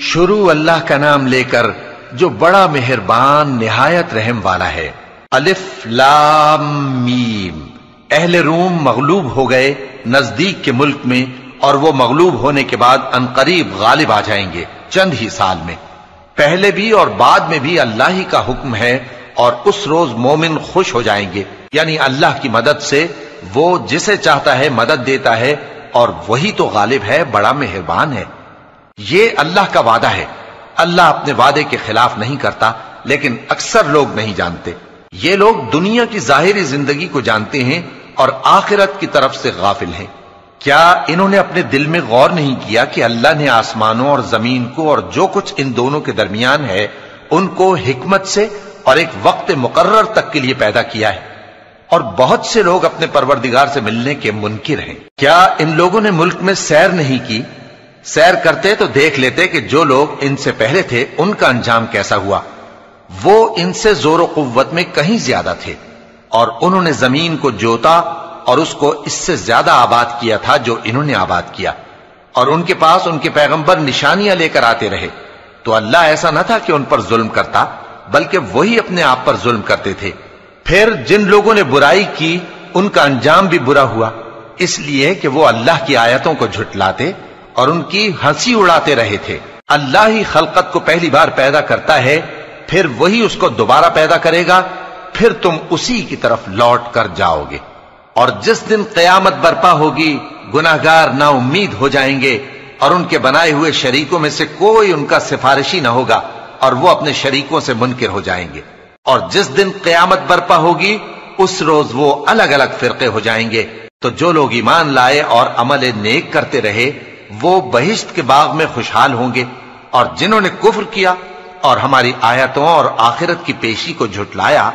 شروع اللہ کا نام لے کر جو بڑا مہربان نہایت رحم والا ہے۔ الف لام میم۔ اہل روم مغلوب ہو گئے نزدیک کے ملک میں، اور وہ مغلوب ہونے کے بعد عنقریب غالب آ جائیں گے چند ہی سال میں۔ پہلے بھی اور بعد میں بھی اللہ ہی کا حکم ہے، اور اس روز مومن خوش ہو جائیں گے، یعنی اللہ کی مدد سے وہ جسے چاہتا ہے مدد دیتا ہے، اور وہی تو غالب ہے، بڑا مہربان ہے۔ یہ اللہ کا وعدہ ہے۔ اللہ اپنے وعدے کے خلاف نہیں کرتا، لیکن اکثر لوگ نہیں جانتے۔ یہ لوگ دنیا کی ظاہری زندگی کو جانتے ہیں اور آخرت کی طرف سے غافل ہیں۔ کیا انہوں نے اپنے دل میں غور نہیں کیا کہ اللہ نے آسمانوں اور زمین کو اور جو کچھ ان دونوں کے درمیان ہے ان کو حکمت سے اور ایک وقت مقرر تک کے لیے پیدا کیا ہے، اور بہت سے لوگ اپنے پروردگار سے ملنے کے منکر ہیں۔ کیا ان لوگوں نے ملک میں سیر نہیں کی؟ سیر کرتے تو دیکھ لیتے کہ جو لوگ ان سے پہلے تھے ان کا انجام کیسا ہوا۔ وہ ان سے زور و قوت میں کہیں زیادہ تھے، اور انہوں نے زمین کو جوتا اور اس کو اس سے زیادہ آباد کیا تھا جو انہوں نے آباد کیا، اور ان کے پاس ان کے پیغمبر نشانیاں لے کر آتے رہے۔ تو اللہ ایسا نہ تھا کہ ان پر ظلم کرتا، بلکہ وہی اپنے آپ پر ظلم کرتے تھے۔ پھر جن لوگوں نے برائی کی ان کا انجام بھی برا ہوا، اس لیے کہ وہ اللہ کی آیتوں کو جھٹلاتے اور ان کی ہنسی اڑاتے رہے تھے۔ اللہ ہی خلقت کو پہلی بار پیدا کرتا ہے، پھر وہی اس کو دوبارہ پیدا کرے گا، پھر تم اسی کی طرف لوٹ کر جاؤ گے۔ اور جس دن قیامت برپا ہوگی گناہگار نا امید ہو جائیں گے، اور ان کے بنائے ہوئے شریکوں میں سے کوئی ان کا سفارشی نہ ہوگا، اور وہ اپنے شریکوں سے منکر ہو جائیں گے۔ اور جس دن قیامت برپا ہوگی اس روز وہ الگ الگ فرقے ہو جائیں گے۔ تو جو لوگ ایمان لائے اور عمل نیک کرتے رہے وہ بہشت کے باغ میں خوشحال ہوں گے، اور جنہوں نے کفر کیا اور ہماری آیتوں اور آخرت کی پیشی کو جھٹلایا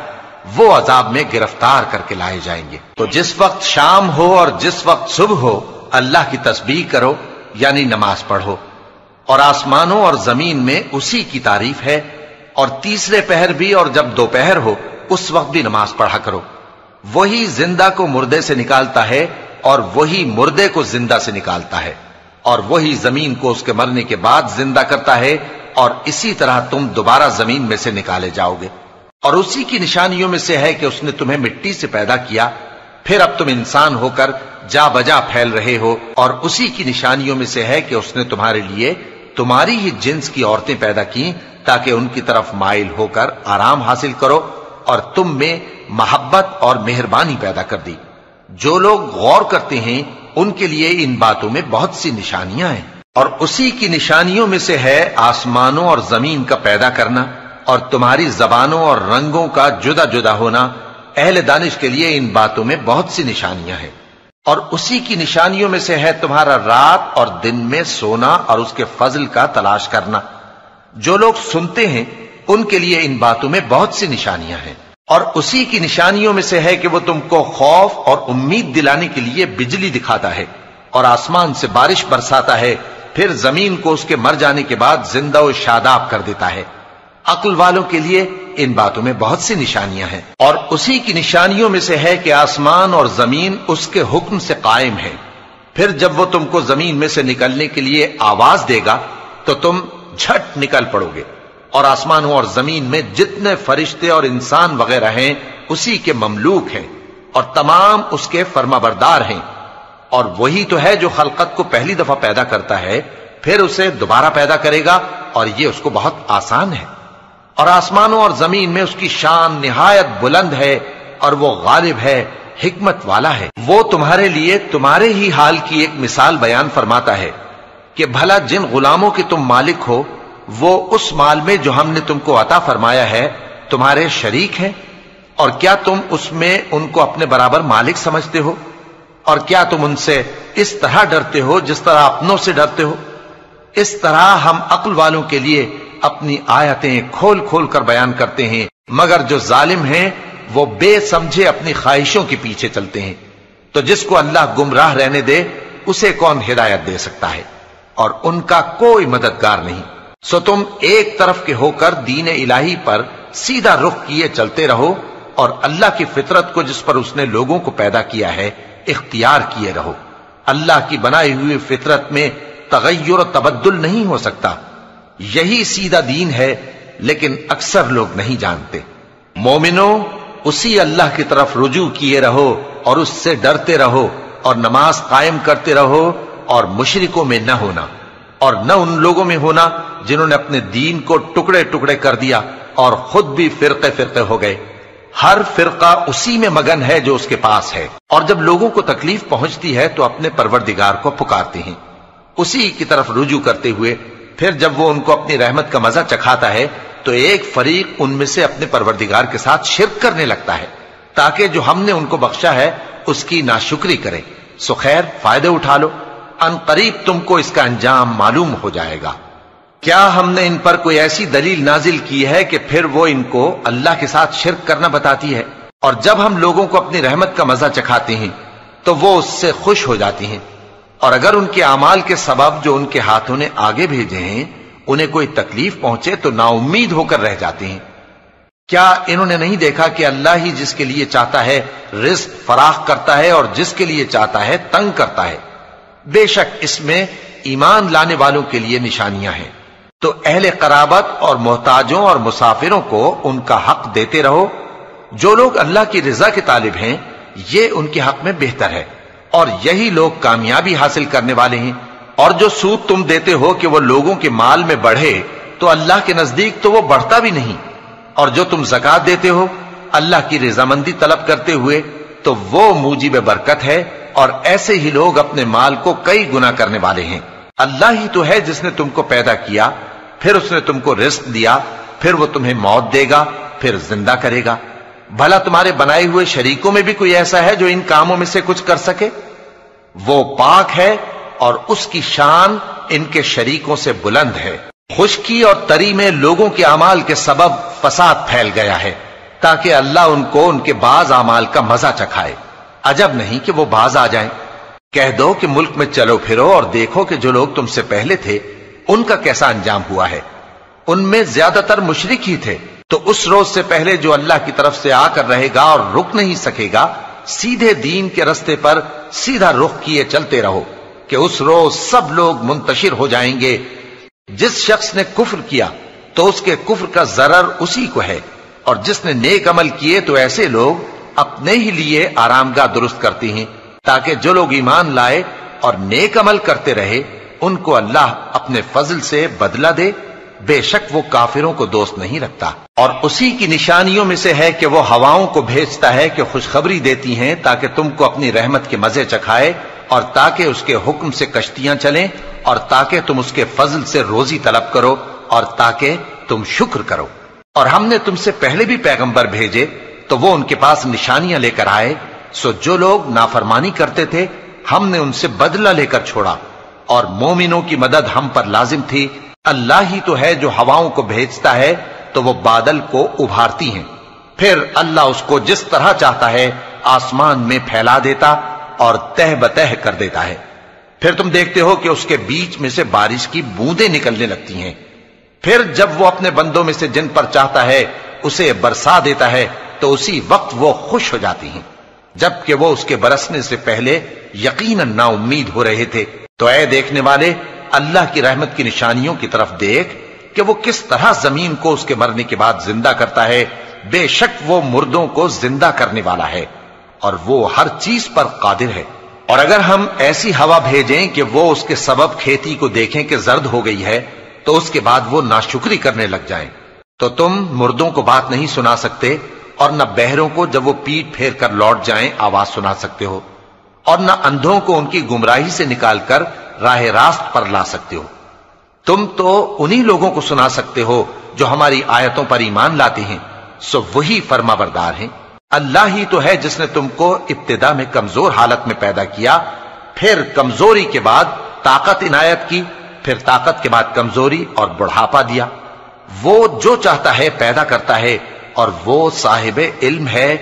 وہ عذاب میں گرفتار کر کے لائے جائیں گے۔ تو جس وقت شام ہو اور جس وقت صبح ہو اللہ کی تسبیح کرو، یعنی نماز پڑھو، اور آسمانوں اور زمین میں اسی کی تعریف ہے، اور تیسرے پہر بھی اور جب دوپہر ہو اس وقت بھی نماز پڑھا کرو۔ وہی زندہ کو مردے سے نکالتا ہے اور وہی مردے کو زندہ سے نکالتا ہے، اور وہی زمین کو اس کے مرنے کے بعد زندہ کرتا ہے، اور اسی طرح تم دوبارہ زمین میں سے نکالے جاؤ گے۔ اور اسی کی نشانیوں میں سے ہے کہ اس نے تمہیں مٹی سے پیدا کیا، پھر اب تم انسان ہو کر جا بجا پھیل رہے ہو، اور اسی کی نشانیوں میں سے ہے کہ اس نے تمہارے لیے تمہاری ہی جنس کی عورتیں پیدا کی تاکہ ان کی طرف مائل ہو کر آرام حاصل کرو، اور تم میں محبت اور مہربانی پیدا کر دی۔ جو لوگ غور کرتے ہیں ان کے لیے ان باتوں میں بہت سی نشانیاں ہیں۔ اور اسی کی نشانیوں میں سے ہے آسمانوں اور زمین کا پیدا کرنا، اور تمہاری زبانوں اور رنگوں کا جدا جدا ہونا۔ اہل دانش کے لیے ان باتوں میں بہت سی نشانیاں ہیں۔ اور اسی کی نشانیوں میں سے ہے تمہارا رات اور دن میں سونا اور اس کے فضل کا تلاش کرنا۔ جو لوگ سنتے ہیں ان کے لیے ان باتوں میں بہت سی نشانیاں ہیں۔ اور اسی کی نشانیوں میں سے ہے کہ وہ تم کو خوف اور امید دلانے کے لیے بجلی دکھاتا ہے، اور آسمان سے بارش برساتا ہے، پھر زمین کو اس کے مر جانے کے بعد زندہ و شاداب کر دیتا ہے۔ عقل والوں کے لیے ان باتوں میں بہت سی نشانیاں ہیں۔ اور اسی کی نشانیوں میں سے ہے کہ آسمان اور زمین اس کے حکم سے قائم ہے، پھر جب وہ تم کو زمین میں سے نکلنے کے لیے آواز دے گا تو تم جھٹ نکل پڑو گے۔ اور آسمانوں اور زمین میں جتنے فرشتے اور انسان وغیرہ ہیں اسی کے مملوک ہیں، اور تمام اس کے فرما بردار ہیں۔ اور وہی تو ہے جو خلقت کو پہلی دفعہ پیدا کرتا ہے، پھر اسے دوبارہ پیدا کرے گا، اور یہ اس کو بہت آسان ہے۔ اور آسمانوں اور زمین میں اس کی شان نہایت بلند ہے، اور وہ غالب ہے، حکمت والا ہے۔ وہ تمہارے لیے تمہارے ہی حال کی ایک مثال بیان فرماتا ہے کہ بھلا جن غلاموں کے تم مالک ہو وہ اس مال میں جو ہم نے تم کو عطا فرمایا ہے تمہارے شریک ہیں، اور کیا تم اس میں ان کو اپنے برابر مالک سمجھتے ہو؟ اور کیا تم ان سے اس طرح ڈرتے ہو جس طرح اپنوں سے ڈرتے ہو؟ اس طرح ہم عقل والوں کے لیے اپنی آیتیں کھول کھول کر بیان کرتے ہیں، مگر جو ظالم ہیں وہ بے سمجھے اپنی خواہشوں کے پیچھے چلتے ہیں۔ تو جس کو اللہ گمراہ رہنے دے اسے کون ہدایت دے سکتا ہے، اور ان کا کوئی مددگار نہیں۔ سو تم ایک طرف کے ہو کر دین الہی پر سیدھا رخ کیے چلتے رہو، اور اللہ کی فطرت کو جس پر اس نے لوگوں کو پیدا کیا ہے اختیار کیے رہو۔ اللہ کی بنائی ہوئی فطرت میں تغیر و تبدل نہیں ہو سکتا۔ یہی سیدھا دین ہے، لیکن اکثر لوگ نہیں جانتے۔ مومنو، اسی اللہ کی طرف رجوع کیے رہو اور اس سے ڈرتے رہو، اور نماز قائم کرتے رہو، اور مشرکوں میں نہ ہونا، اور نہ ان لوگوں میں ہونا جنہوں نے اپنے دین کو ٹکڑے ٹکڑے کر دیا اور خود بھی فرقے فرقے ہو گئے۔ ہر فرقہ اسی میں مگن ہے جو اس کے پاس ہے، اور جب لوگوں کو تکلیف پہنچتی ہے تو اپنے پروردگار کو پکارتے ہیں، اسی کی طرف رجوع کرتے ہوئے۔ پھر جب وہ ان کو اپنی رحمت کا مزہ چکھاتا ہے تو ایک فریق ان میں سے اپنے پروردگار کے ساتھ شرک کرنے لگتا ہے، تاکہ جو ہم نے ان کو بخشا ہے اس کی ناشکری کرے۔ سو خیر، فائدے اٹھا لو، ان قریب تم کو اس کا انجام معلوم ہو جائے گا۔ کیا ہم نے ان پر کوئی ایسی دلیل نازل کی ہے کہ پھر وہ ان کو اللہ کے ساتھ شرک کرنا بتاتی ہے؟ اور جب ہم لوگوں کو اپنی رحمت کا مزہ چکھاتے ہیں تو وہ اس سے خوش ہو جاتی ہیں، اور اگر ان کے اعمال کے سبب جو ان کے ہاتھوں نے آگے بھیجے ہیں انہیں کوئی تکلیف پہنچے تو نا امید ہو کر رہ جاتے ہیں۔ کیا انہوں نے نہیں دیکھا کہ اللہ ہی جس کے لیے چاہتا ہے رزق فراخ کرتا ہے اور جس کے لیے چاہتا ہے تنگ کرتا ہے؟ بے شک اس میں ایمان لانے والوں کے لیے نشانیاں ہیں۔ تو اہل قرابت اور محتاجوں اور مسافروں کو ان کا حق دیتے رہو۔ جو لوگ اللہ کی رضا کے طالب ہیں یہ ان کے حق میں بہتر ہے، اور یہی لوگ کامیابی حاصل کرنے والے ہیں۔ اور جو سود تم دیتے ہو کہ وہ لوگوں کے مال میں بڑھے تو اللہ کے نزدیک تو وہ بڑھتا بھی نہیں، اور جو تم زکوٰۃ دیتے ہو اللہ کی رضامندی طلب کرتے ہوئے تو وہ موجب برکت ہے، اور ایسے ہی لوگ اپنے مال کو کئی گنا کرنے والے ہیں۔ اللہ ہی تو ہے جس نے تم کو پیدا کیا، پھر اس نے تم کو رزق دیا، پھر وہ تمہیں موت دے گا، پھر زندہ کرے گا۔ بھلا تمہارے بنائے ہوئے شریکوں میں بھی کوئی ایسا ہے جو ان کاموں میں سے کچھ کر سکے؟ وہ پاک ہے اور اس کی شان ان کے شریکوں سے بلند ہے۔ خشکی اور تری میں لوگوں کے اعمال کے سبب فساد پھیل گیا ہے، تاکہ اللہ ان کو ان کے بعض اعمال کا مزہ چکھائے۔ عجب نہیں کہ وہ باز آ جائیں۔ کہہ دو کہ ملک میں چلو پھرو اور دیکھو کہ جو لوگ تم سے پہلے تھے ان کا کیسا انجام ہوا ہے۔ ان میں زیادہ تر مشرک ہی تھے۔ تو اس روز سے پہلے جو اللہ کی طرف سے آ کر رہے گا اور رک نہیں سکے گا، سیدھے دین کے رستے پر سیدھا رخ کیے چلتے رہو، کہ اس روز سب لوگ منتشر ہو جائیں گے۔ جس شخص نے کفر کیا تو اس کے کفر کا ضرر اسی کو ہے، اور جس نے نیک عمل کیے تو ایسے لوگ اپنے ہی لیے آرامگاہ درست کرتے ہیں، تاکہ جو لوگ ایمان لائے اور نیک عمل کرتے رہے ان کو اللہ اپنے فضل سے بدلہ دے۔ بے شک وہ کافروں کو دوست نہیں رکھتا۔ اور اسی کی نشانیوں میں سے ہے کہ وہ ہواؤں کو بھیجتا ہے کہ خوشخبری دیتی ہیں تاکہ تم کو اپنی رحمت کے مزے چکھائے، اور تاکہ اس کے حکم سے کشتیاں چلیں، اور تاکہ تم اس کے فضل سے روزی طلب کرو، اور تاکہ تم شکر کرو۔ اور ہم نے تم سے پہلے بھی پیغمبر بھیجے تو وہ ان کے پاس نشانیاں لے کر آئے، سو جو لوگ نافرمانی کرتے تھے ہم نے ان سے بدلہ لے کر چھوڑا، اور مومنوں کی مدد ہم پر لازم تھی۔ اللہ ہی تو ہے جو ہواؤں کو بھیجتا ہے تو وہ بادل کو ابھارتی ہیں، پھر اللہ اس کو جس طرح چاہتا ہے آسمان میں پھیلا دیتا اور تہ بتہ کر دیتا ہے۔ پھر تم دیکھتے ہو کہ اس کے بیچ میں سے بارش کی بوندیں نکلنے لگتی ہیں، پھر جب وہ اپنے بندوں میں سے جن پر چاہتا ہے اسے برسا دیتا ہے تو اسی وقت وہ خوش ہو جاتی ہیں، جبکہ وہ اس کے برسنے سے پہلے یقیناً نا امید ہو رہے تھے۔ تو اے دیکھنے والے، اللہ کی رحمت کی نشانیوں کی طرف دیکھ کہ وہ کس طرح زمین کو اس کے مرنے کے بعد زندہ کرتا ہے۔ بے شک وہ مردوں کو زندہ کرنے والا ہے اور وہ ہر چیز پر قادر ہے۔ اور اگر ہم ایسی ہوا بھیجیں کہ وہ اس کے سبب کھیتی کو دیکھیں کہ زرد ہو گئی ہے تو اس کے بعد وہ ناشکری کرنے لگ جائیں، تو تم مردوں کو بات نہیں سنا سکتے، اور نہ بہروں کو جب وہ پیٹ پھیر کر لوٹ جائیں آواز سنا سکتے ہو، اور نہ اندھوں کو ان کی گمراہی سے نکال کر راہ راست پر لا سکتے ہو۔ تم تو انہی لوگوں کو سنا سکتے ہو جو ہماری آیتوں پر ایمان لاتے ہیں، سو وہی فرما بردار ہیں۔ اللہ ہی تو ہے جس نے تم کو ابتدا میں کمزور حالت میں پیدا کیا، پھر کمزوری کے بعد طاقت عنایت کی، پھر طاقت کے بعد کمزوری اور بڑھاپا دیا۔ وہ جو چاہتا ہے پیدا کرتا ہے، اور وہ صاحب علم ہے،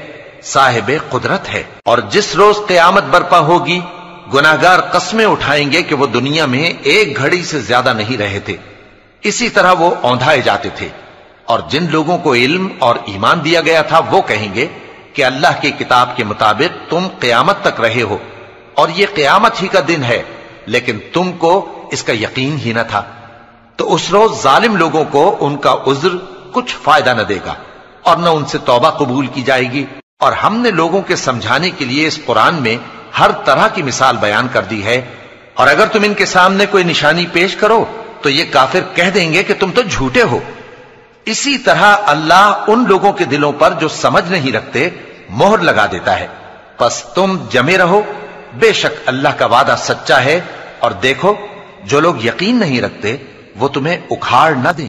صاحب قدرت ہے۔ اور جس روز قیامت برپا ہوگی گناہگار قسمیں اٹھائیں گے کہ وہ دنیا میں ایک گھڑی سے زیادہ نہیں رہے تھے، اسی طرح وہ اوندھائے جاتے تھے۔ اور جن لوگوں کو علم اور ایمان دیا گیا تھا وہ کہیں گے کہ اللہ کی کتاب کے مطابق تم قیامت تک رہے ہو، اور یہ قیامت ہی کا دن ہے، لیکن تم کو اس کا یقین ہی نہ تھا۔ تو اس روز ظالم لوگوں کو ان کا عذر کچھ فائدہ نہ دے گا اور نہ ان سے توبہ قبول کی جائے گی. اور ہم نے لوگوں کے سمجھانے کے لیے اس قرآن میں ہر طرح کی مثال بیان کر دی ہے، اور اگر تم ان کے سامنے کوئی نشانی پیش کرو تو یہ کافر کہہ دیں گے کہ تم تو جھوٹے ہو. اسی طرح اللہ ان لوگوں کے دلوں پر جو سمجھ نہیں رکھتے مہر لگا دیتا ہے. پس تم جمے رہو، بے شک اللہ کا وعدہ سچا ہے، اور دیکھو جو لوگ یقین نہیں رکھتے وہ تمہیں اکھاڑ نہ دیں.